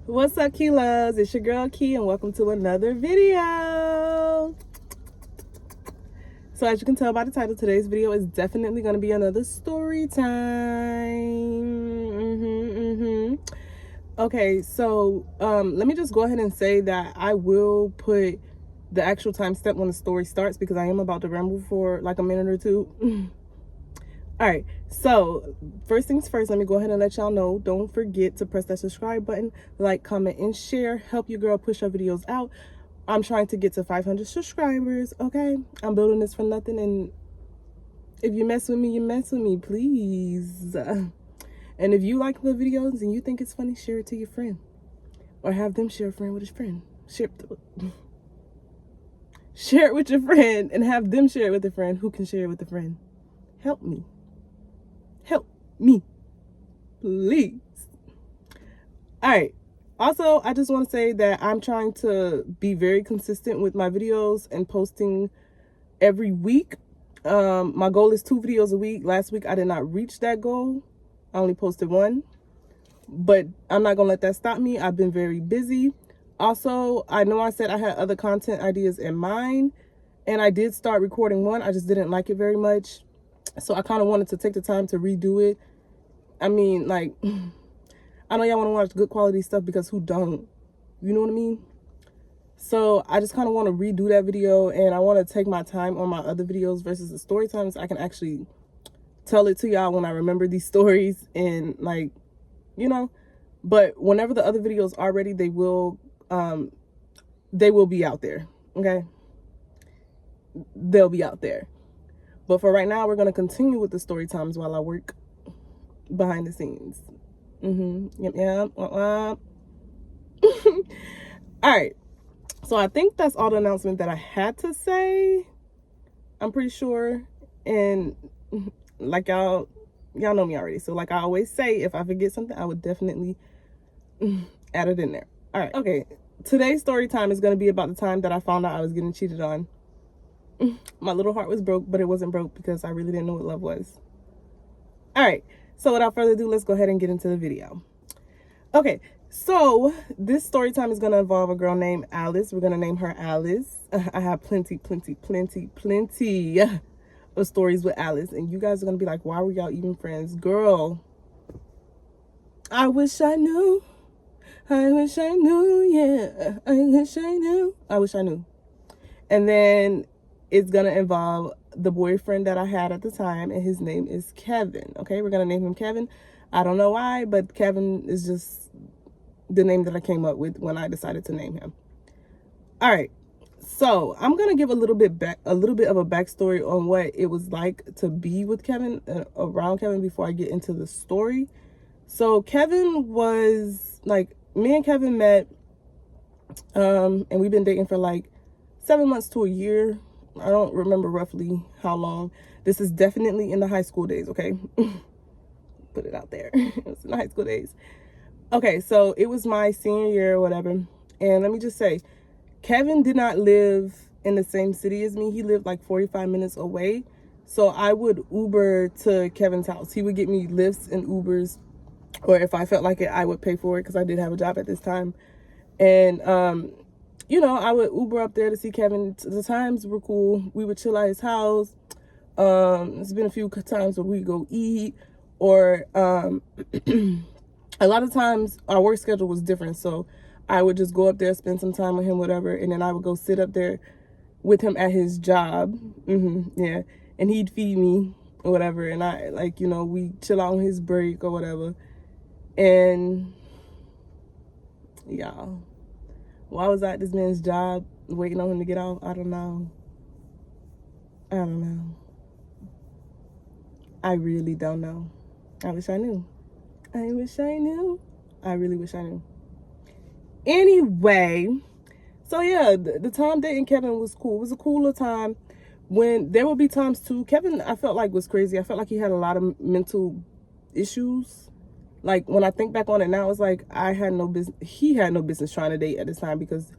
What's up, Key Loves? It's your girl Key, and welcome to another video. So as you can tell by the title, today's video is definitely going to be another story time. Okay, so let me just go ahead and say that I will put the actual timestamp when the story starts, because I am about to ramble for like a minute or two. All right, so first things first, let me go ahead and let y'all know, don't forget to press that subscribe button, like, comment, and share. Help your girl push her videos out. I'm trying to get to 500 subscribers, okay? I'm building this for nothing, and if you mess with me, you mess with me, please. And if you like the videos and you think it's funny, share it to your friend. Or have them share a friend with his friend. Share it with your friend and have them share it with a friend who can share it with a friend. Help me. Help me, please. All right, also I just want to say that I'm trying to be very consistent with my videos and posting every week. My goal is 2 videos a week. Last week I did not reach that goal. I only posted 1, but I'm not gonna let that stop me. I've been very busy. Also, I know I said I had other content ideas in mind, and I did start recording one. I just didn't like it very much. So I kind of wanted to take the time to redo it. I mean, like, I know y'all want to watch good quality stuff, because who don't? You know what I mean? So I just kind of want to redo that video, and I want to take my time on my other videos versus the story times. I can actually tell it to y'all when I remember these stories, and like, you know. But whenever the other videos are ready, they will be out there. Okay, they'll be out there. But for right now, we're going to continue with the story times while I work behind the scenes. Yep. All right. So I think that's all the announcement that I had to say. I'm pretty sure. And like y'all know me already. So like I always say, if I forget something, I would definitely add it in there. All right. Okay. Today's story time is going to be about the time that I found out I was getting cheated on. My little heart was broke, but it wasn't broke because I really didn't know what love was. All right, so without further ado, let's go ahead and get into the video. Okay, so this story time is going to involve a girl named Alice. We're going to name her Alice. I have plenty of stories with Alice, and you guys are going to be like, why were y'all even friends? Girl, I wish I knew. I wish I knew, yeah. I wish I knew. I wish I knew. And then it's going to involve the boyfriend that I had at the time, and his name is Kevin. Okay, we're going to name him Kevin. I don't know why, but Kevin is just the name that I came up with when I decided to name him. All right, so I'm going to give a little bit of a backstory on what it was like to be with Kevin, around Kevin, before I get into the story. So Kevin was like, me and Kevin met, and we've been dating for like 7 months to a year. I don't remember roughly how long. This is definitely in the high school days, okay? Put it out there. It was in the high school days. Okay, so it was my senior year or whatever. And let me just say, Kevin did not live in the same city as me. He lived like 45 minutes away. So I would Uber to Kevin's house. He would get me lifts and Ubers. Or if I felt like it, I would pay for it, because I did have a job at this time. And, you know, I would Uber up there to see Kevin. The times were cool. We would chill at his house. There's been a few times where we go eat, or a lot of times our work schedule was different. So I would just go up there, spend some time with him, whatever, and then I would go sit up there with him at his job. Yeah, and he'd feed me or whatever, and I, like, you know, we chill out on his break or whatever. And y'all, why was I at this man's job waiting on him to get off? I don't know. I really don't know. I wish I knew. I really wish I knew. Anyway, so yeah, the time dating Kevin was cool. It was a cooler time. When there would be times too, Kevin, I felt like, was crazy. I felt like he had a lot of mental issues. Like, when I think back on it now, it's like he had no business trying to date at this time, because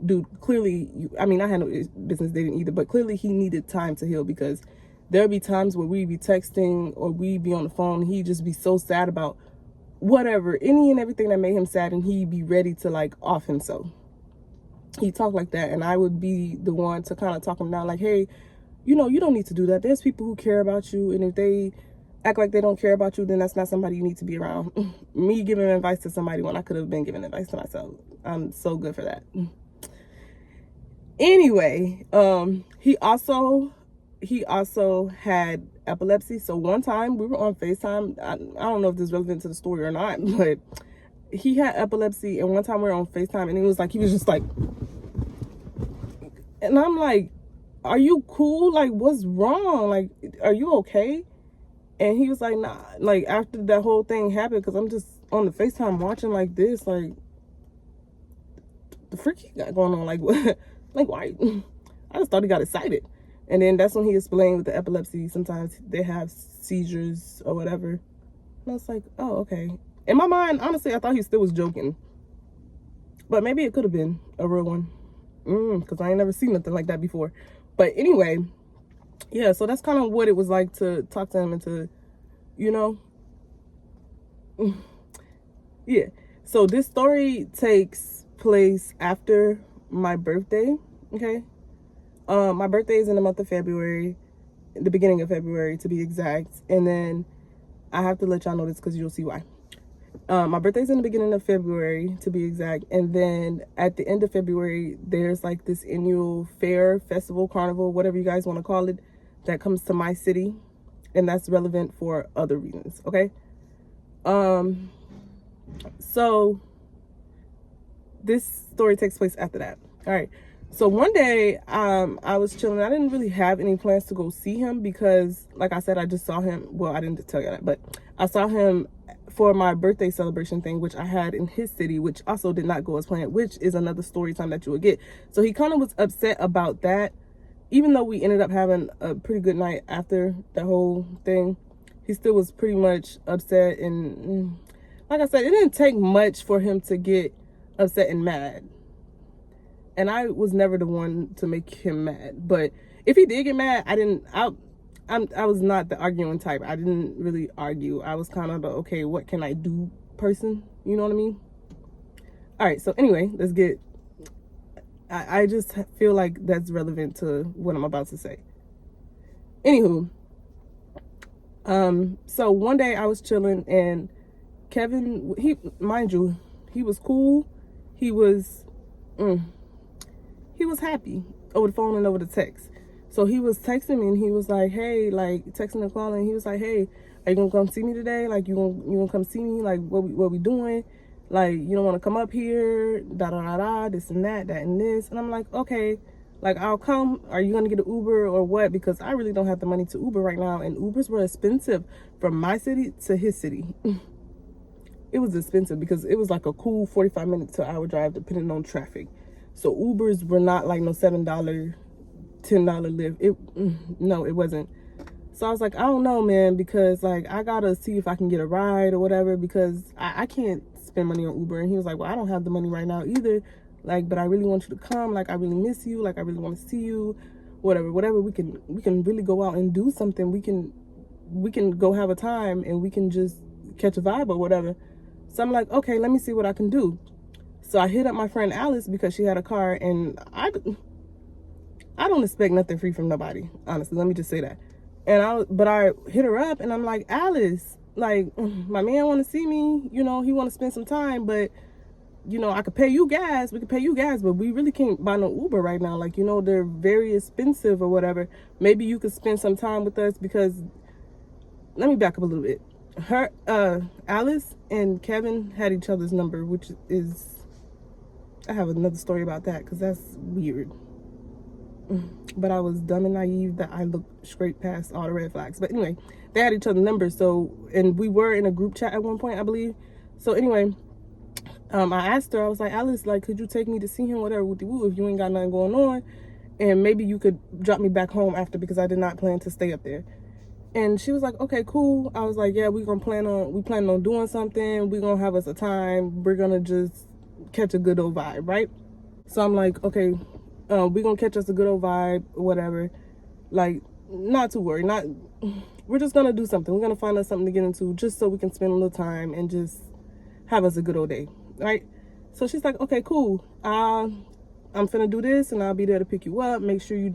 dude, clearly, I had no business dating either, but clearly he needed time to heal, because there'd be times where we'd be texting or we'd be on the phone, and he'd just be so sad about whatever, any and everything that made him sad, and he'd be ready to like off himself. He talked like that, and I would be the one to kind of talk him down, like, hey, you know, you don't need to do that. There's people who care about you, and if they act like they don't care about you, then that's not somebody you need to be around. Me giving advice to somebody when I could have been giving advice to myself. I'm so good for that. Anyway, he also had epilepsy. So one time we were on FaceTime. I don't know if this is relevant to the story or not, but he had epilepsy, and one time we were on FaceTime, and it was like he was just like, and I'm like, are you cool? Like, what's wrong? Like, are you okay? And he was like, nah. Like, after that whole thing happened, because I'm just on the FaceTime watching like this, like, the freak he got going on, like, what? Like, why? I just thought he got excited. And then that's when he explained with the epilepsy, sometimes they have seizures or whatever. And I was like, oh, okay. In my mind, honestly, I thought he still was joking. But maybe it could have been a real one. Because I ain't never seen nothing like that before. But anyway, yeah, so that's kind of what it was like to talk to him and to, you know. Yeah. So this story takes place after my birthday, okay? My birthday is in the month of February, the beginning of February to be exact. And then I have to let y'all know this because you'll see why. My birthday's in the beginning of February to be exact. And then at the end of February, there's like this annual fair, festival, carnival, whatever you guys want to call it, that comes to my city. And that's relevant for other reasons, okay? So this story takes place after that. All right. So one day, I was chilling. I didn't really have any plans to go see him because, like I said, I just saw him. Well, I didn't tell you that, but I saw him for my birthday celebration thing, which I had in his city, which also did not go as planned, which is another story time that you will get. So he kind of was upset about that, even though we ended up having a pretty good night after the whole thing. He still was pretty much upset, and like I said, it didn't take much for him to get upset and mad. And I was never the one to make him mad. But if he did get mad, I was not the arguing type. I didn't really argue. I was kind of the, okay, what can I do person? You know what I mean? All right, so anyway, let's get, I just feel like that's relevant to what I'm about to say. Anywho, so one day I was chilling, and Kevin, mind you, he was cool. He was happy over the phone and over the text. So he was texting me, and he was like, hey, like texting and calling. He was like, hey, are you gonna come see me today? Like, you gonna come see me? Like, what we doing? Like, you don't want to come up here? Da da da da. This and that and this. And I'm like, okay, like I'll come. Are you gonna get an Uber or what? Because I really don't have the money to Uber right now, and Ubers were expensive from my city to his city. It was expensive because it was like a cool 45-minute to hour drive depending on traffic. So Ubers were not like no $7, $10 Lyft. No, it wasn't. So I was like, I don't know, man, because like I gotta see if I can get a ride or whatever, because I can't spend money on Uber. And he was like, well, I don't have the money right now either. Like, but I really want you to come. Like, I really miss you. Like, I really want to see you. Whatever. We can really go out and do something. We can go have a time, and we can just catch a vibe or whatever. So I'm like, okay, let me see what I can do. So I hit up my friend Alice because she had a car, and I don't expect nothing free from nobody, honestly. Let me just say that. But I hit her up, and I'm like, Alice, like, my man want to see me. You know, he want to spend some time, but you know, I could pay you gas. We could pay you gas, but we really can't buy no Uber right now. Like, you know, they're very expensive or whatever. Maybe you could spend some time with us, because let me back up a little bit. Alice and Kevin had each other's number, which is, I have another story about that because that's weird. But I was dumb and naive that I looked straight past all the red flags. But anyway, they had each other's numbers. So, and we were in a group chat at one point, I believe. So anyway, I asked her, I was like, Alice, like, could you take me to see him, whatever, with the woo, if you ain't got nothing going on, and maybe you could drop me back home after, because I did not plan to stay up there. And she was like, okay, cool. I was like, yeah, we plan on doing something. We're gonna have us a time. We're gonna just catch a good old vibe, right? So I'm like, okay, we're gonna catch us a good old vibe, whatever. Like, not to worry, we're just gonna do something. We're gonna find us something to get into, just so we can spend a little time and just have us a good old day, right? So she's like, okay, cool. I'm finna do this and I'll be there to pick you up. Make sure you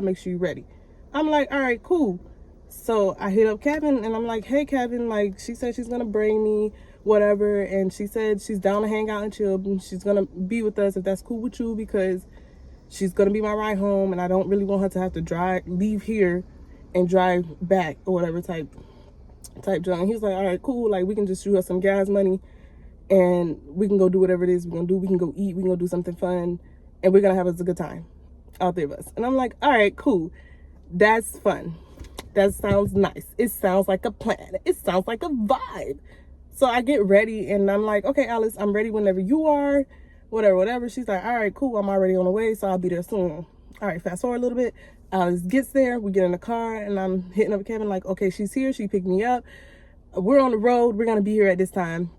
make sure you're ready. I'm like, all right, cool. So I hit up Kevin and I'm like, hey, Kevin, like, she said she's gonna bring me whatever. And she said she's down to hang out and chill. And she's gonna be with us if that's cool with you, because she's gonna be my ride home. And I don't really want her to have to leave here and drive back or whatever type junk. He's like, all right, cool. Like, we can just shoot her some gas money and we can go do whatever it is we're gonna do. We can go eat. We can go do something fun. And we're gonna have us a good time, all three of us. And I'm like, all right, cool. That's fun. That sounds nice. It sounds like a plan. It sounds like a vibe. So I get ready and I'm like, okay, Alice, I'm ready whenever you are, whatever. She's like, all right, cool. I'm already on the way, so I'll be there soon. All right, fast forward a little bit. Alice gets there. We get in the car and I'm hitting up Kevin like, okay, she's here. She picked me up. We're on the road. We're going to be here at this time.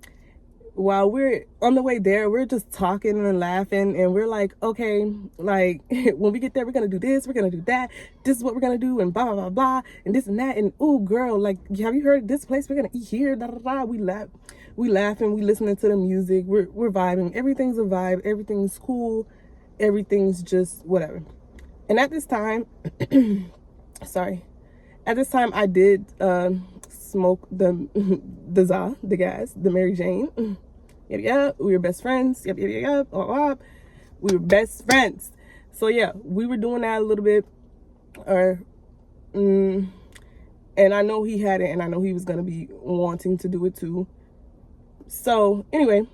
While we're on the way there, we're just talking and laughing, and we're like, okay, like, when we get there, we're gonna do this, we're gonna do that, this is what we're gonna do, and blah blah blah blah, and this and that, and oh girl, like, have you heard this place? We're gonna eat here, da da da. We laughing, we listening to the music, we're vibing. Everything's a vibe, everything's cool, everything's just whatever. And at this time, I did smoke the gas, the Mary Jane. Yep, we were best friends. Yep. We were best friends. So yeah, we were doing that a little bit. And I know he had it, and I know he was gonna be wanting to do it too. So anyway,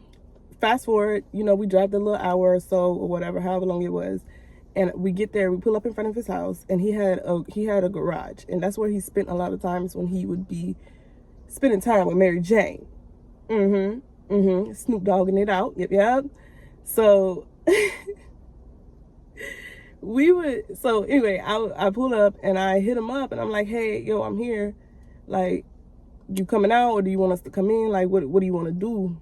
fast forward, we drive the little hour or so or whatever, however long it was. And we get there, we pull up in front of his house, and he had a garage, and that's where he spent a lot of times when he would be spending time with Mary Jane. Snoop Dogging it out. Yep. So anyway, I pulled up and I hit him up and I'm like, hey, yo, I'm here. Like, you coming out or do you want us to come in? Like, what do you want to do?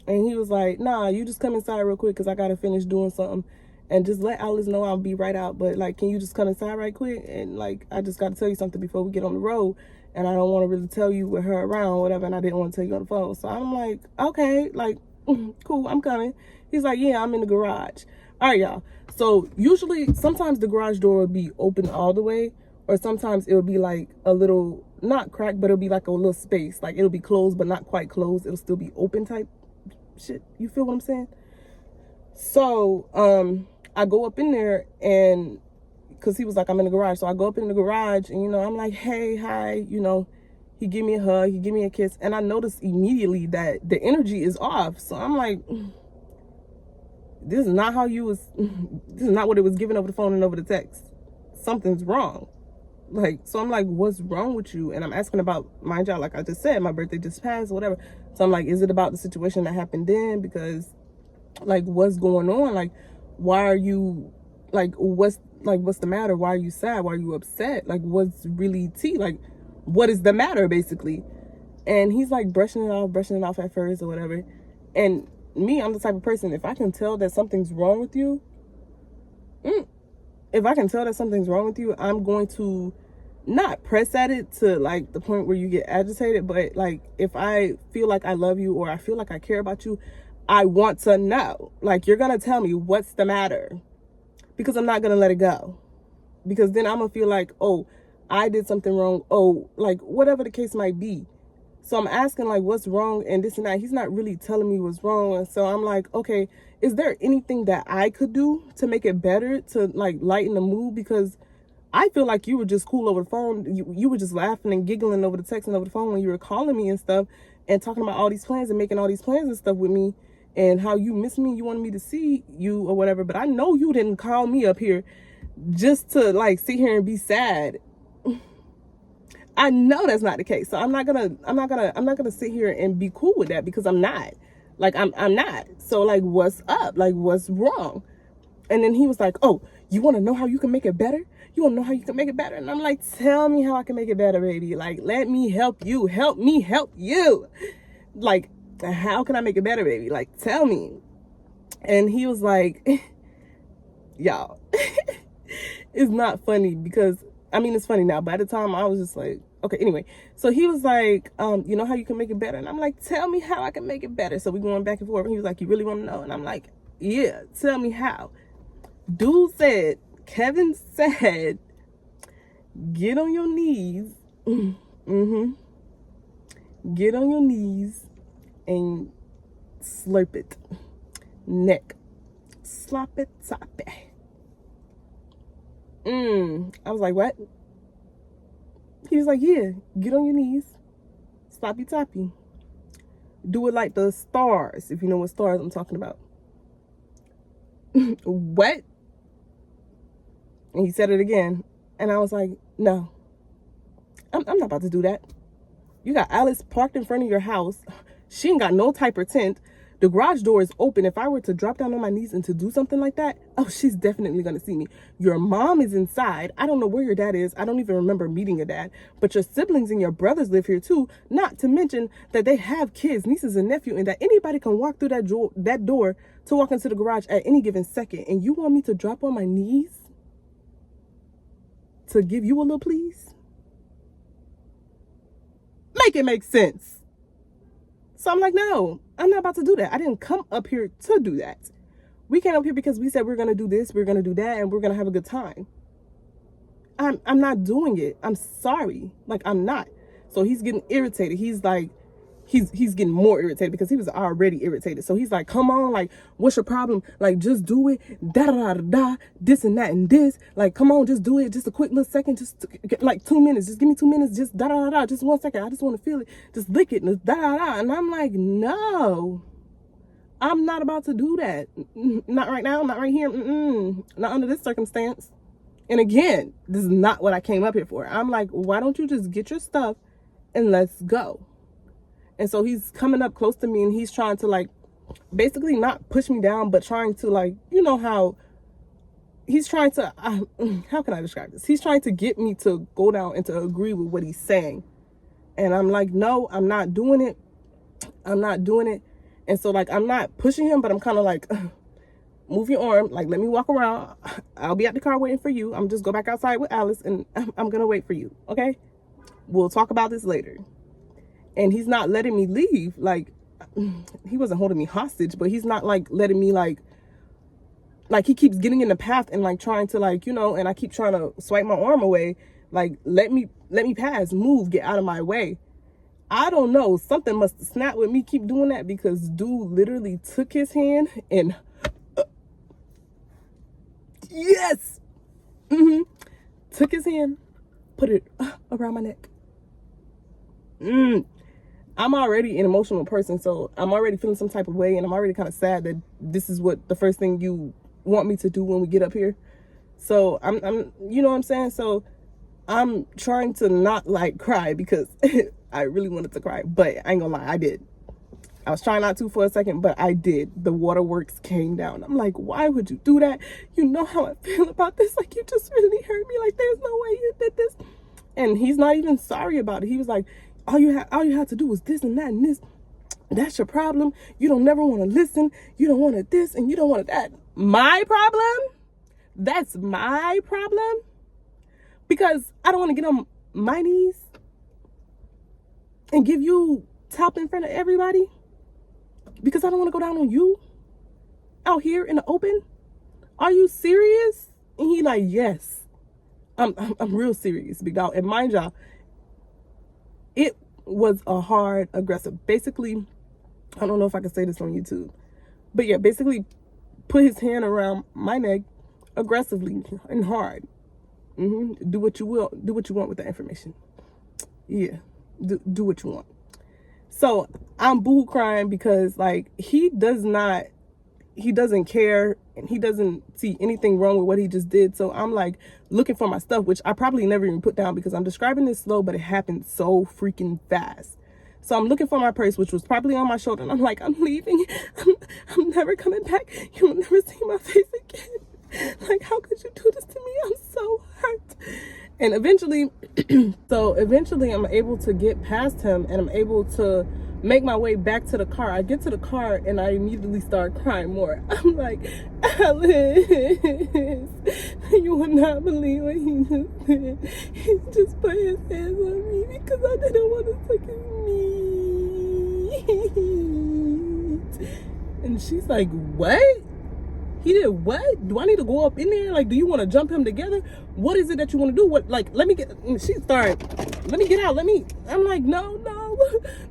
And he was like, nah, you just come inside real quick because I got to finish doing something. And just let Alice know I'll be right out. But, like, can you just come inside right quick? And, like, I just got to tell you something before we get on the road. And I don't want to really tell you with her around or whatever. And I didn't want to tell you on the phone. So I'm like, okay, like, cool, I'm coming. He's like, yeah, I'm in the garage. All right, y'all. So usually, sometimes the garage door will be open all the way. Or sometimes it will be, like, a little, not cracked, but it'll be like a little space. Like, it'll be closed, but not quite closed. It'll still be open type shit. You feel what I'm saying? So, I go up in there and, cause he was like, I'm in the garage. So I go up in the garage and, I'm like, hey, hi, he give me a hug, he give me a kiss. And I noticed immediately that the energy is off. So I'm like, this is not what it was given over the phone and over the text. Something's wrong. Like, so I'm like, what's wrong with you? And I'm asking about, mind y'all, like I just said, my birthday just passed, whatever. So I'm like, is it about the situation that happened then? Because, like, what's going on? Like, why are you, like, what's the matter? Why are you sad? Why are you upset? Like, what's really tea? Like, what is the matter, basically? And he's like brushing it off at first or whatever. And me, I'm the type of person, if I can tell that something's wrong with you, I'm going to not press at it to, like, the point where you get agitated. But, like, if I feel like I love you or I feel like I care about you, I want to know. Like, you're going to tell me what's the matter. Because I'm not going to let it go. Because then I'm going to feel like, oh, I did something wrong. Oh, like, whatever the case might be. So I'm asking, like, what's wrong and this and that. He's not really telling me what's wrong. And so I'm like, okay, is there anything that I could do to make it better, to, like, lighten the mood? Because I feel like you were just cool over the phone. You were just laughing and giggling over the text and over the phone when you were calling me and stuff and talking about all these plans and making all these plans and stuff with me and how you miss me. You wanted me to see you or whatever. But I know you didn't call me up here just to, like, sit here and be sad. I know that's not the case. So I'm not gonna sit here and be cool with that, because I'm not. Like, I'm not. So, like, what's up? Like, what's wrong? And then he was like, oh, you want to know how you can make it better? You want to know how you can make it better? And I'm like, tell me how I can make it better, baby. Like, let me help you. Help me help you. Like, how can I make it better, baby? Like, tell me. And he was like, y'all, it's not funny because, I mean, it's funny now, but at the time I was just like, Okay, anyway, so he was like, you know how you can make it better? And I'm like, tell me how I can make it better. So we going back and forth. And he was like, you really want to know? And I'm like, yeah, tell me how. Dude said, Kevin said, get on your knees. Mm-hmm. Get on your knees and slurp it. Neck. Slop it, top it. I was like, what? He was like, yeah, get on your knees. Sloppy toppy. Do it like the stars, if you know what stars I'm talking about. What? And he said it again. And I was like, no. I'm not about to do that. You got Alice parked in front of your house. She ain't got no type of tent. The garage door is open. If I were to drop down on my knees and to do something like that, oh, she's definitely going to see me. Your mom is inside. I don't know where your dad is. I don't even remember meeting your dad. But your siblings and your brothers live here too. Not to mention that they have kids, nieces and nephews, and that anybody can walk through that door to walk into the garage at any given second. And you want me to drop on my knees to give you a little please? Make it make sense. So I'm like, no, I'm not about to do that. I didn't come up here to do that. We came up here because we said we're going to do this, we're going to do that, and we're going to have a good time. I'm not doing it. I'm sorry. Like, I'm not. So he's getting irritated. He's like, he's getting more irritated because he was already irritated. So he's like, come on, like, what's your problem? Like, just do it. Da da da da. This and that and this. Like, come on, just do it. Just a quick little second. Just like 2 minutes. Just give me 2 minutes. Just da da da da. Just 1 second. I just want to feel it. Just lick it. Da da da. And I'm like, no, I'm not about to do that. Not right now. Not right here. Not under this circumstance. And again, this is not what I came up here for. I'm like, why don't you just get your stuff and let's go? And so he's coming up close to me and he's trying to, like, basically not push me down, but trying to, like, you know how he's trying to, how can I describe this? He's trying to get me to go down and to agree with what he's saying. And I'm like, no, I'm not doing it. I'm not doing it. And so, like, I'm not pushing him, but I'm kind of like, move your arm. Like, let me walk around. I'll be at the car waiting for you. I'm just go back outside with Alice and I'm going to wait for you. Okay? We'll talk about this later. And he's not letting me leave. Like, he wasn't holding me hostage, but he's not, like, letting me, like he keeps getting in the path and, like, trying to, like, you know, and I keep trying to swipe my arm away. Like, let me pass, move, get out of my way. I don't know. Something must have snapped with me keep doing that, because dude literally took his hand and, yes! Took his hand, put it around my neck. I'm already an emotional person, so I'm already feeling some type of way, and I'm already kind of sad that this is what the first thing you want me to do when we get up here. So I'm you know what I'm saying? So I'm trying to not, like, cry, because I really wanted to cry, but I ain't gonna lie, I did. I was trying not to for a second, but I did. The waterworks came down. I'm like, why would you do that? You know how I feel about this. Like, you just really hurt me. Like, there's no way you did this. And he's not even sorry about it. He was like, all you had to do was this and that and this. That's your problem. You don't never want to listen. You don't want to this and you don't want that. My problem? That's my problem? Because I don't want to get on my knees and give you top in front of everybody? Because I don't want to go down on you out here in the open? Are you serious? And he like, yes, I'm real serious, big dog. And mind y'all, it was a hard, aggressive, basically, I don't know if I can say this on YouTube, but yeah, basically put his hand around my neck aggressively and hard. Do what you will. Do what you want with the information. Yeah, do what you want. So I'm boo crying because, like, he doesn't care, and he doesn't see anything wrong with what he just did. So I'm like looking for my stuff, which I probably never even put down because I'm describing this slow, but it happened so freaking fast. So I'm looking for my purse, which was probably on my shoulder, and I'm like, I'm leaving. I'm never coming back. You will never see my face again. Like, how could you do this to me? I'm so hurt. And eventually, I'm able to get past him, and I'm able to make my way back to the car. I get to the car and I immediately start crying more. I'm like, Alice, you will not believe what he just did. He just put his hands on me because I didn't want to take his meat. And she's like, what? He did what? Do I need to go up in there? Like, do you want to jump him together? What is it that you want to do? What, like, let me get, she started, let me get out. I'm like, no,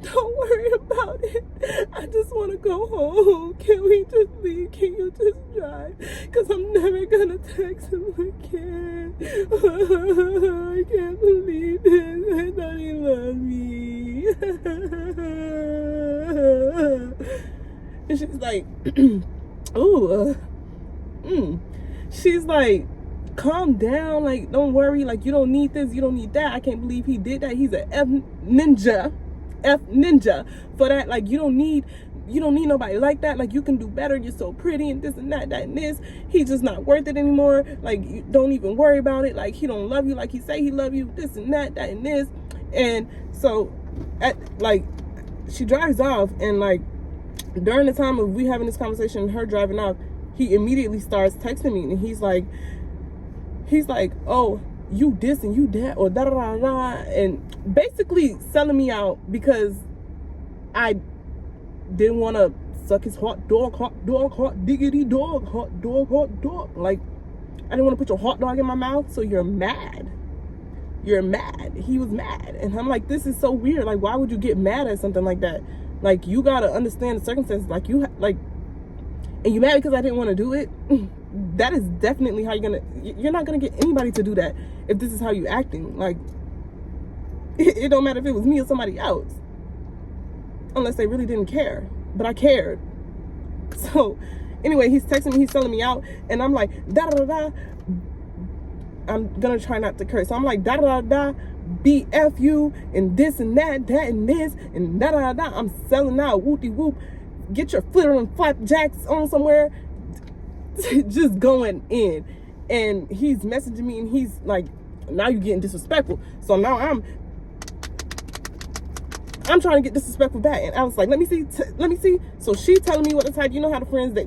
don't worry about it. I just want to go home. Can we just leave? Can you just drive? Because I'm never going to text him again. I can't believe this. I thought he loved me. And she's like, ooh, she's like, calm down, like, don't worry, like, you don't need this, you don't need that. I can't believe he did that. He's a F ninja for that. Like, you don't need nobody like that. Like, you can do better. You're so pretty and this and that and this. He's just not worth it anymore. Like, you don't even worry about it. Like, he don't love you like he say he love you, this and that and this. And so she drives off, and like during the time of we having this conversation and her driving off, he immediately starts texting me, and he's like, oh, you this and you that, or da da da da, and basically selling me out because I didn't want to suck his hot dog, diggity dog, hot dog. Like, I didn't want to put your hot dog in my mouth, so you're mad. He was mad. And I'm like, this is so weird. Like, why would you get mad at something like that? Like, you gotta understand the circumstances. Like, and you mad because I didn't want to do it? That is definitely how you're not gonna get anybody to do that if this is how you acting. Like, it don't matter if it was me or somebody else, unless they really didn't care. But I cared. So anyway, he's texting me, he's selling me out, and I'm like, da da da da. I'm gonna try not to curse. So I'm like, da da da da, BFU, and this and that and this, and da da da. I'm selling out, whoopty whoop. Get your foot on flapjacks on somewhere. Just going in. And he's messaging me, and he's like, now you're getting disrespectful. So now I'm trying to get disrespectful back. And I was like, let me see. So she telling me what to type. You know how the friends that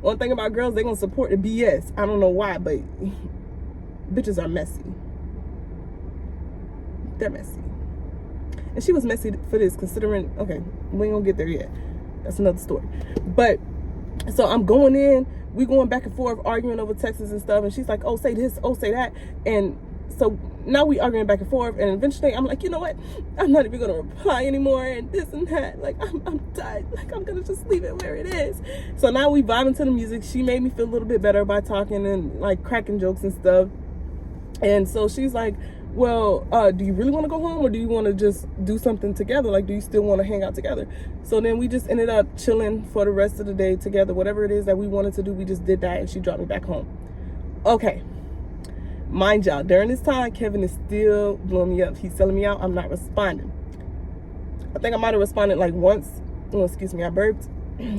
one thing about girls, they gonna support the BS. I don't know why, but bitches are messy. They're messy. And she was messy for this, considering, okay, we ain't gonna get there yet. That's another story. But so I'm going in, we going back and forth, arguing over texts and stuff, and she's like, oh, say this, oh, say that. And so now we arguing back and forth, and eventually I'm like, you know what, I'm not even gonna reply anymore, and this and that. Like, I'm done. Like, I'm gonna just leave it where it is. So now we vibing to the music. She made me feel a little bit better by talking and like cracking jokes and stuff. And so she's like, well, do you really want to go home, or do you want to just do something together? Like, do you still want to hang out together? So then we just ended up chilling for the rest of the day together. Whatever it is that we wanted to do, we just did that, and she dropped me back home. Okay. Mind y'all, during this time, Kevin is still blowing me up. He's selling me out. I'm not responding. I think I might have responded like once. Oh, excuse me, I burped.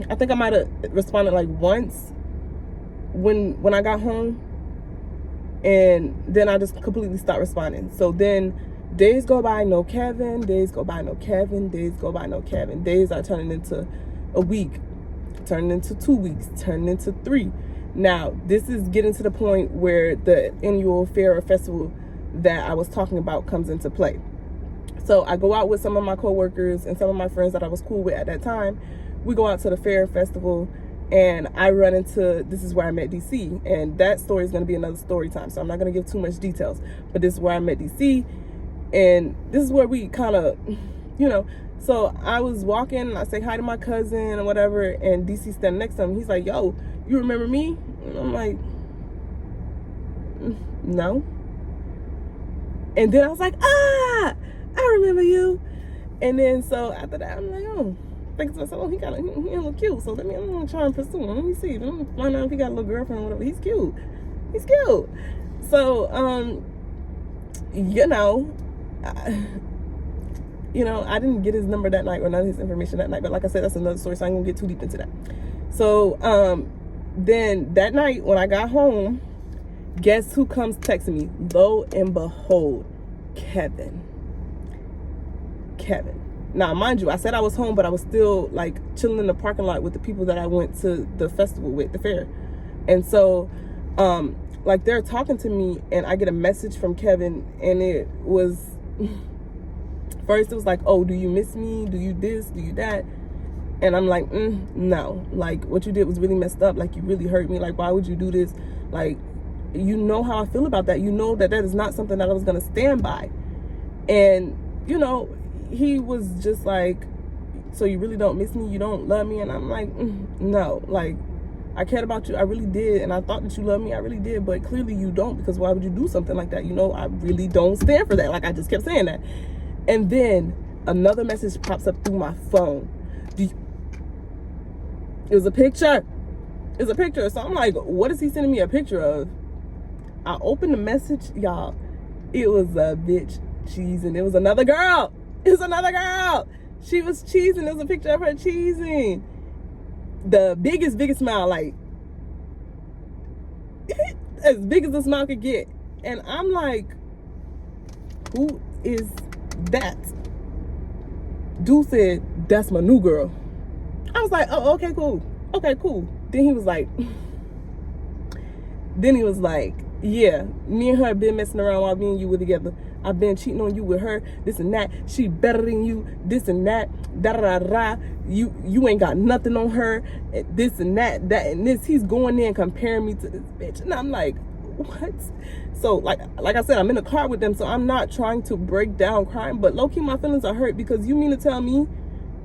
I think I might have responded like once when I got home. And then I just completely stopped responding. So then days go by, no Kevin. Days go by, no Kevin. Days go by, no Kevin. Days are turning into a week, turning into 2 weeks, turning into 3. Now, this is getting to the point where the annual fair or festival that I was talking about comes into play. So I go out with some of my coworkers and some of my friends that I was cool with at that time. We go out to the fair festival, and I run into, this is where I met DC, and that story is going to be another story time, so I'm not going to give too much details, but this is where I met DC, and this is where we kind of, so I was walking, and I say hi to my cousin or whatever, and DC standing next to him. He's like, yo, you remember me? And I'm like, no. And then I was like, I remember you. And then so after that, I'm like, oh, thinking to myself, oh, he a little cute, so I'm gonna try and pursue him. Let me see, let me find out if he got a little girlfriend or whatever. He's cute. So I didn't get his number that night or none of his information that night, but like I said, that's another story, so I ain't gonna get too deep into that. So then that night when I got home, guess who comes texting me? Lo and behold, Kevin. Now, mind you, I said I was home, but I was still like chilling in the parking lot with the people that I went to the festival with, the fair. And so, like, they're talking to me, and I get a message from Kevin, and it was, first it was like, oh, do you miss me? Do you this? Do you that? And I'm like, no. Like, what you did was really messed up. Like, you really hurt me. Like, why would you do this? Like, you know how I feel about that. You know that that is not something that I was going to stand by. And, you know, he was just like, so you really don't miss me? You don't love me? And I'm like, no. Like, I cared about you. I really did. And I thought that you loved me. I really did. But clearly you don't, because why would you do something like that? You know, I really don't stand for that. Like, I just kept saying that. And then another message pops up through my phone. It was a picture. It's a picture. So I'm like, what is he sending me a picture of? I opened the message, y'all. It was a bitch cheesing. It was another girl. It was another girl. She was cheesing. There was a picture of her cheesing. The biggest smile, like as big as the smile could get. And I'm like, who is that? Dude said, that's my new girl. I was like, oh, okay, cool. Okay, cool. Then he was like, yeah, me and her have been messing around while me and you were together. I've been cheating on you with her, this and that. She better than you, this and that, da-da-da-da. You ain't got nothing on her, this and that and this. He's going there and comparing me to this bitch. And I'm like, what? So, like I said, I'm in the car with them, so I'm not trying to break down crying, but low-key my feelings are hurt, because you mean to tell me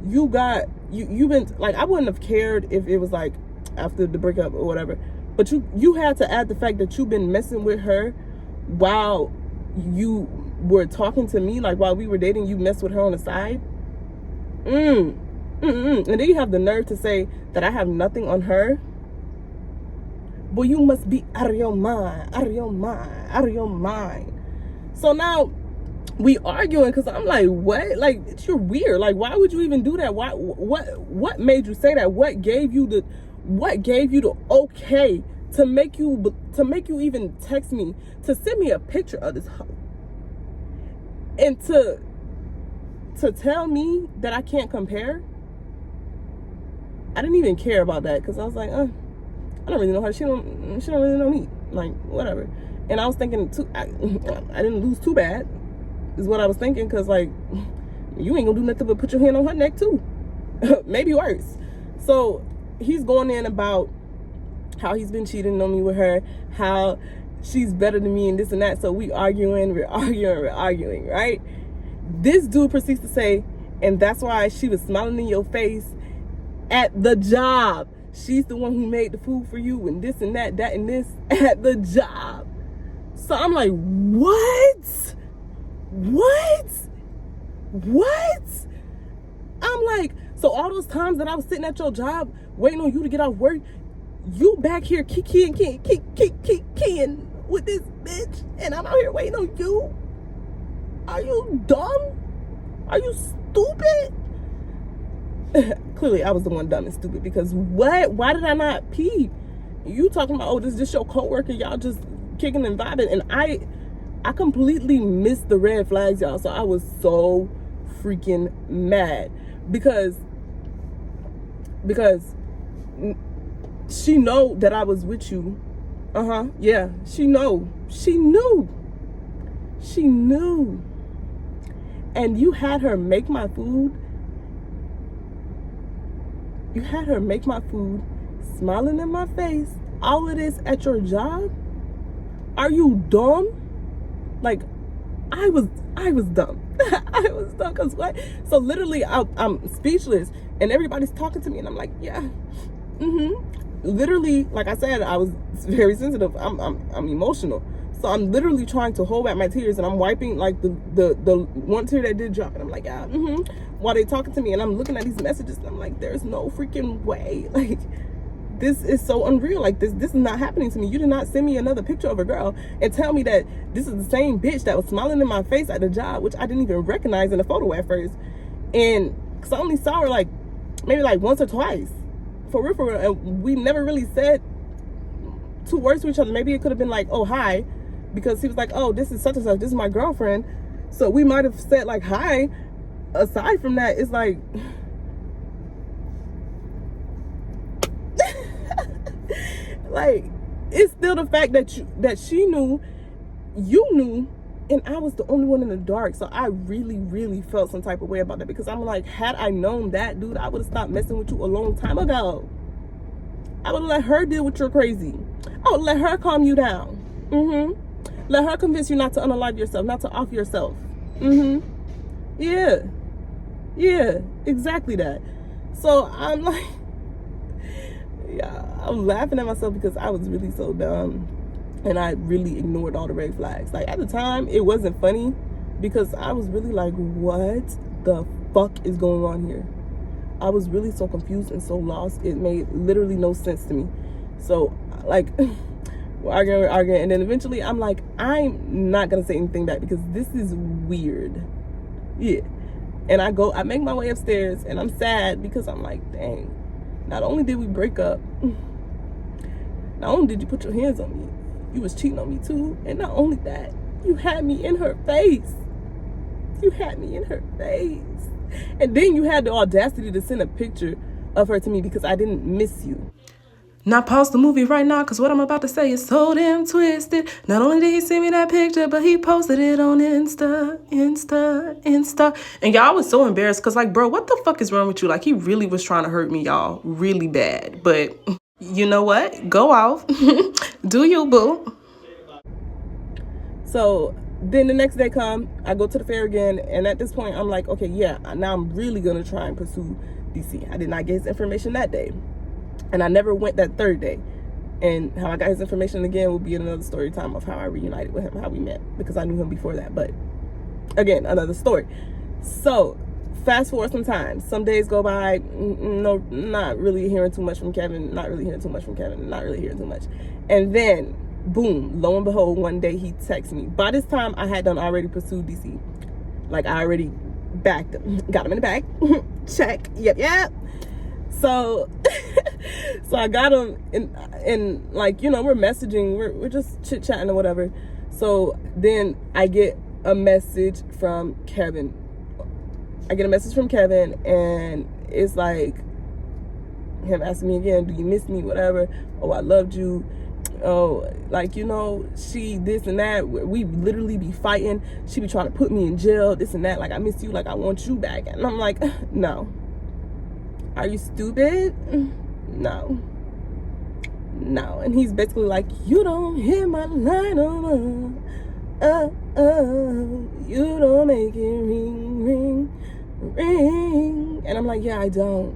you've been, like, I wouldn't have cared if it was like after the breakup or whatever, but you had to add the fact that you've been messing with her while you were talking to me, like while we were dating, you messed with her on the side. And then you have the nerve to say that I have nothing on her. Boy, you must be out of your mind, out of your mind, out of your mind. So now we arguing, because I'm like, what? Like, you're weird. Like, why would you even do that? Why? What made you say that? What gave you the okay to make you even text me, to send me a picture of this hoe, and to tell me that I can't compare? I didn't even care about that, because I was like, I don't really know her. She don't really know me. Like, whatever. And I was thinking too, I didn't lose too bad, is what I was thinking, because like, you ain't gonna do nothing but put your hand on her neck too. Maybe worse. So he's going in about how he's been cheating on me with her, how she's better than me and this and that. So we're arguing, right? This dude proceeds to say, and that's why she was smiling in your face at the job. She's the one who made the food for you and this and that and this at the job. So I'm like, what? I'm like, so all those times that I was sitting at your job waiting on you to get off work, you back here kicking with this bitch, and I'm out here waiting on you? Are you dumb? Are you stupid? Clearly I was the one dumb and stupid, because why did I not pee? You talking about, oh, this is just your coworker, y'all just kicking and vibing, and I completely missed the red flags, y'all. So I was so freaking mad, because she know that I was with you. Yeah, she knew. And you had her make my food. Smiling in my face. All of this at your job? Are you dumb? Like, I was dumb. I was dumb, because what? So literally, I'm speechless, and everybody's talking to me, and I'm like, yeah, Literally, like I said, I was very sensitive. I'm emotional, so I'm literally trying to hold back my tears, and I'm wiping like the one tear that did drop, and I'm like, yeah, while they talking to me, and I'm looking at these messages, and I'm like, there's no freaking way. Like, this is so unreal. Like, this is not happening to me. You did not send me another picture of a girl and tell me that this is the same bitch that was smiling in my face at the job, which I didn't even recognize in the photo at first. And because I only saw her like maybe like once or twice, for real, and we never really said 2 words to each other. Maybe it could have been like, oh, hi, because he was like, oh, this is such and such, this is my girlfriend. So we might have said like hi, aside from that, it's like like it's still the fact that she knew, you knew, and I was the only one in the dark. So I really, really felt some type of way about that, because I'm like, had I known that, dude, I would have stopped messing with you a long time ago. I would have let her deal with your crazy. I would let her calm you down. Let her convince you not to unalive yourself, not to off yourself. Yeah, exactly that. So I'm like, yeah, I'm laughing at myself because I was really so dumb, and I really ignored all the red flags. Like, at the time, it wasn't funny because I was really like, what the fuck is going on here? I was really so confused and so lost. It made literally no sense to me. So, like, we're arguing, and then eventually I'm like, I'm not gonna say anything back because this is weird. Yeah. And I make my way upstairs, and I'm sad because I'm like, dang, not only did we break up, not only did you put your hands on me, you was cheating on me too. And not only that, you had me in her face. You had me in her face. And then you had the audacity to send a picture of her to me because I didn't miss you. Now pause the movie right now, because what I'm about to say is so damn twisted. Not only did he send me that picture, but he posted it on Insta. And y'all was so embarrassed because, like, bro, what the fuck is wrong with you? Like, he really was trying to hurt me, y'all, really bad. But you know what? Go off. Do you, boo. So then the next day come, I go to the fair again, and at this point, I'm like, okay, yeah, now I'm really going to try and pursue DC. I did not get his information that day. And I never went that third day. And how I got his information again will be another story time of how I reunited with him, how we met, because I knew him before that. But again, another story. So fast forward some time. Some days go by. No, not really hearing too much from Kevin. Not really hearing too much from Kevin. Not really hearing too much. And then, boom, lo and behold, one day he texts me. By this time, I had done already pursued DC. Like, I already backed him. Got him in the back. Check. Yep. So I got him, and like, you know, we're messaging, we're just chit-chatting or whatever. So then I get a message from Kevin. And it's like him asking me again, do you miss me, whatever. Oh, I loved you. Oh, like, you know, she this and that. We literally be fighting. She be trying to put me in jail, this and that. Like, I miss you, like, I want you back. And I'm like, no. Are you stupid? No. And he's basically like, you don't hear my line on you don't make it ring. And I'm like, yeah, I don't.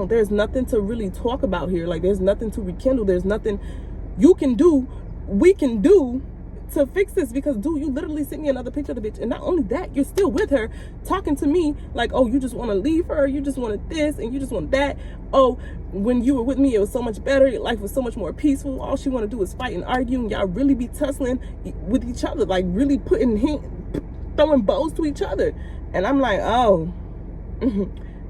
There's nothing to really talk about here. Like, there's nothing to rekindle. There's nothing you can do, we can do to fix this, because, dude, you literally sent me another picture of the bitch, and not only that, you're still with her, talking to me like, oh, you just want to leave her, you just wanted this, and you just want that. Oh, when you were with me, it was so much better, your life was so much more peaceful, all she want to do is fight and argue, and y'all really be tussling with each other, like really throwing bows to each other. And I'm like, oh,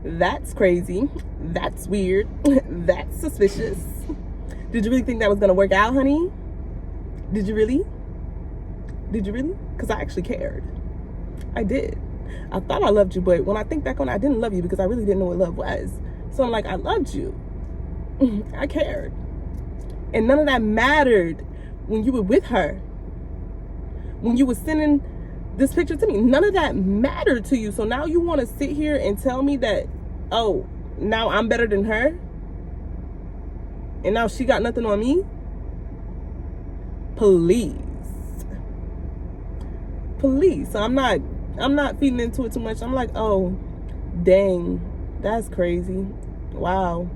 that's crazy, that's weird, that's suspicious. Did you really think that was gonna work out, honey? Did you really? Because I actually cared. I did. I thought I loved you, but when I think back on it, I didn't love you because I really didn't know what love was. So I'm like, I loved you. I cared. And none of that mattered when you were with her. When you were sending this picture to me, none of that mattered to you. So now you want to sit here and tell me that, oh, now I'm better than her? And now she got nothing on me? Please. So I'm not feeding into it too much. I'm like, oh, dang, that's crazy. Wow.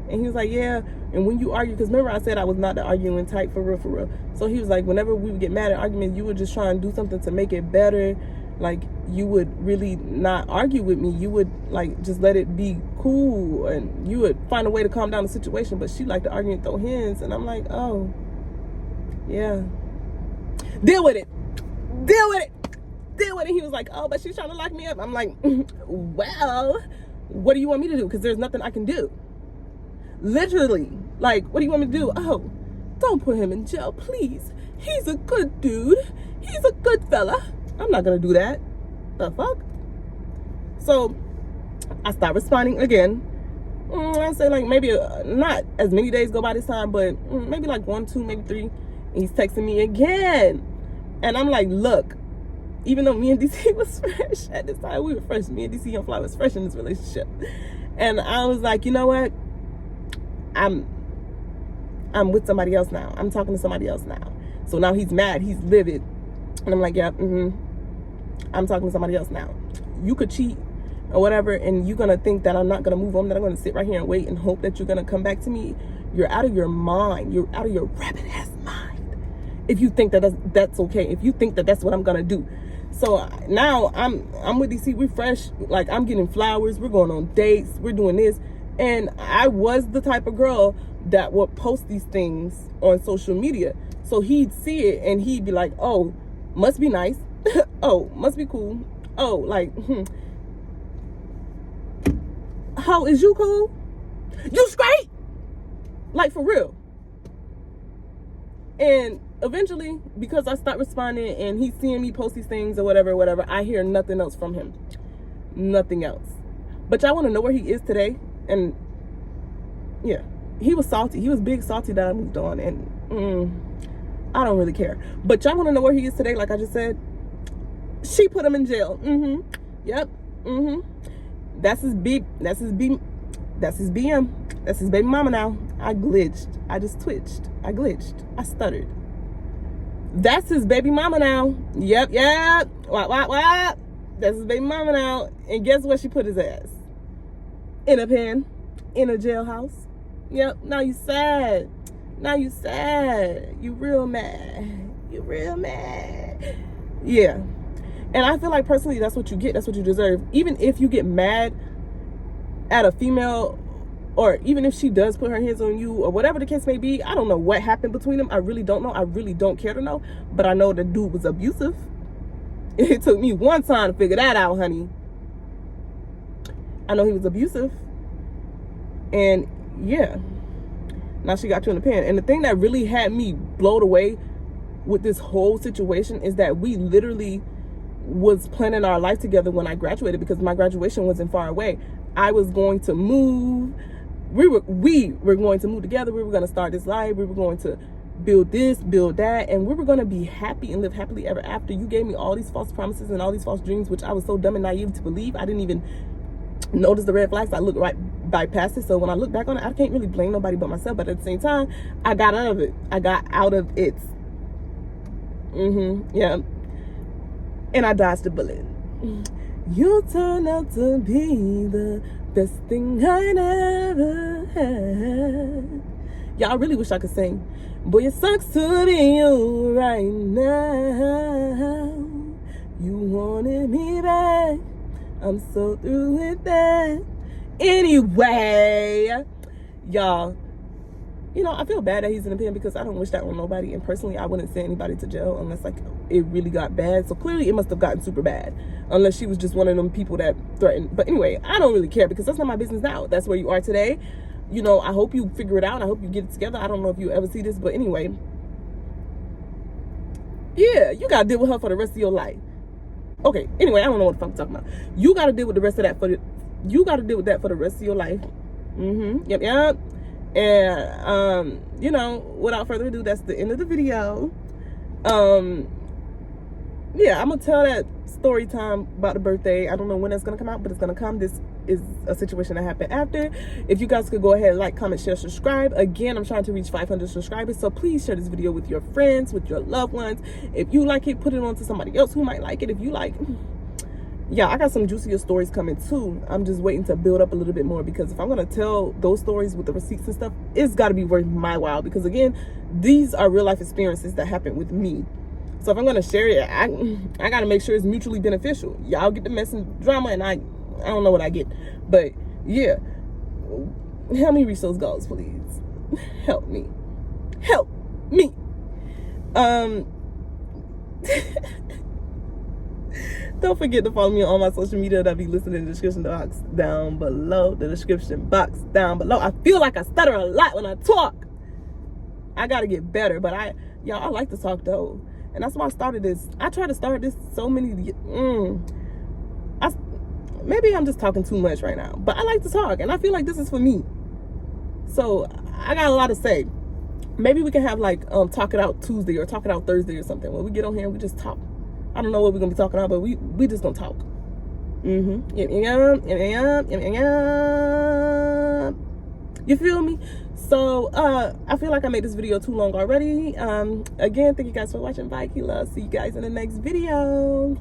And he was like, yeah. And when you argue, because remember I said I was not the arguing type, for real. So he was like, whenever we would get mad at arguments, you would just try and do something to make it better. Like, you would really not argue with me. You would, like, just let it be cool, and you would find a way to calm down the situation. But she liked to argue and throw hands. And I'm like, oh, yeah. Deal with it. He was like, oh, but she's trying to lock me up. I'm like, well, what do you want me to do? Because there's nothing I can do. Literally. Like, what do you want me to do? Oh, don't put him in jail, please. He's a good dude. He's a good fella. I'm not going to do that. The fuck? So I start responding again. I say like maybe not as many days go by this time, but maybe like 1, 2, maybe 3. And he's texting me again. And I'm like, look, even though me and DC was fresh at this time, we were fresh. Me and DC Young Fly was fresh in this relationship. And I was like, you know what? I'm with somebody else now. I'm talking to somebody else now. So now he's mad. He's livid. And I'm like, yeah, I'm talking to somebody else now. You could cheat or whatever, and you're going to think that I'm not going to move on, that I'm going to sit right here and wait and hope that you're going to come back to me. You're out of your mind. You're out of your rabbit-ass mind. If you think that that's okay. If you think that that's what I'm going to do. So now I'm with DC. We're fresh. Like, I'm getting flowers. We're going on dates. We're doing this. And I was the type of girl that would post these things on social media. So he'd see it and he'd be like, oh, must be nice. Oh, must be cool. Oh, like, how is you cool? You straight? Like, for real. And eventually, because I stopped responding and he's seeing me post these things or whatever, I hear nothing else from him. Nothing else. But y'all want to know where he is today? And yeah, he was salty. He was big salty that I moved on. And I don't really care. But y'all want to know where he is today? Like I just said, she put him in jail. Yep. That's his BM. That's his baby mama now. I glitched. I just twitched. I glitched. I stuttered. That's his baby mama now. Yep. What? That's his baby mama now. And guess what she put his ass? In a pen. In a jailhouse. Yep. Now you sad. You real mad. Yeah. And I feel like personally that's what you get. That's what you deserve. Even if you get mad at a female, or even if she does put her hands on you, or whatever the case may be, I don't know what happened between them. I really don't know. I really don't care to know. But I know the dude was abusive. It took me one time to figure that out, honey. I know he was abusive. And yeah, now she got you in the pen. And the thing that really had me blown away with this whole situation is that we literally was planning our life together when I graduated, because my graduation wasn't far away. I was going to move. We were going to move together. We were going to start this life. We were going to build this, build that, and we were going to be happy and live happily ever after. You gave me all these false promises and all these false dreams, which I was so dumb and naive to believe. I didn't even notice the red flags. I looked right bypass it. So when I look back on it, I can't really blame nobody but myself. But at the same time, I got out of it. Yeah. And I dodged a bullet. You turned out to be the best thing I never had. Y'all, I really wish I could sing. Boy, it sucks to be you right now. You wanted me back. I'm so through with that. Anyway, y'all, you know, I feel bad that he's in the pen because I don't wish that on nobody. And personally, I wouldn't send anybody to jail unless like it really got bad. So clearly it must have gotten super bad, unless she was just one of them people that threatened. But anyway, I don't really care because that's not my business now. That's where you are today. You know, I hope you figure it out. I hope you get it together. I don't know if you ever see this, but anyway, yeah, you got to deal with her for the rest of your life. Okay, anyway, I don't know what the fuck I'm talking about. You got to deal with the rest of that you got to deal with that for the rest of your life. Yep. And you know, without further ado, that's the end of the video. Yeah, I'm gonna tell that story time about the birthday. I don't know when it's gonna come out, but it's gonna come. This is a situation that happened after. If you guys could go ahead, like, comment, share, subscribe. Again, I'm trying to reach 500 subscribers, so please share this video with your friends, with your loved ones. If you like it, put it on to somebody else who might like it. If you like, yeah, I got some juicier stories coming too. I'm just waiting to build up a little bit more, because if I'm gonna tell those stories with the receipts and stuff, it's got to be worth my while, because again, these are real life experiences that happened with me. So if I'm gonna share it, I gotta make sure it's mutually beneficial. Y'all get the mess and drama, and I don't know what I get. But yeah, help me reach those goals, please. Help me. Don't forget to follow me on all my social media that'll be listed in the description box down below. I feel like I stutter a lot when I talk. I gotta get better, but I like to talk though. And that's why I started this. I tried to start this so many maybe I'm just talking too much right now, but I like to talk, and I feel like this is for me. So I got a lot to say. Maybe we can have like talk it out Tuesday or talk it out Thursday or something. When we get on here and we just talk. I don't know what we're gonna be talking about, but we just gonna talk. You feel me? So I feel like I made this video too long already. Again, thank you guys for watching. Bye, Keyyy love. See you guys in the next video.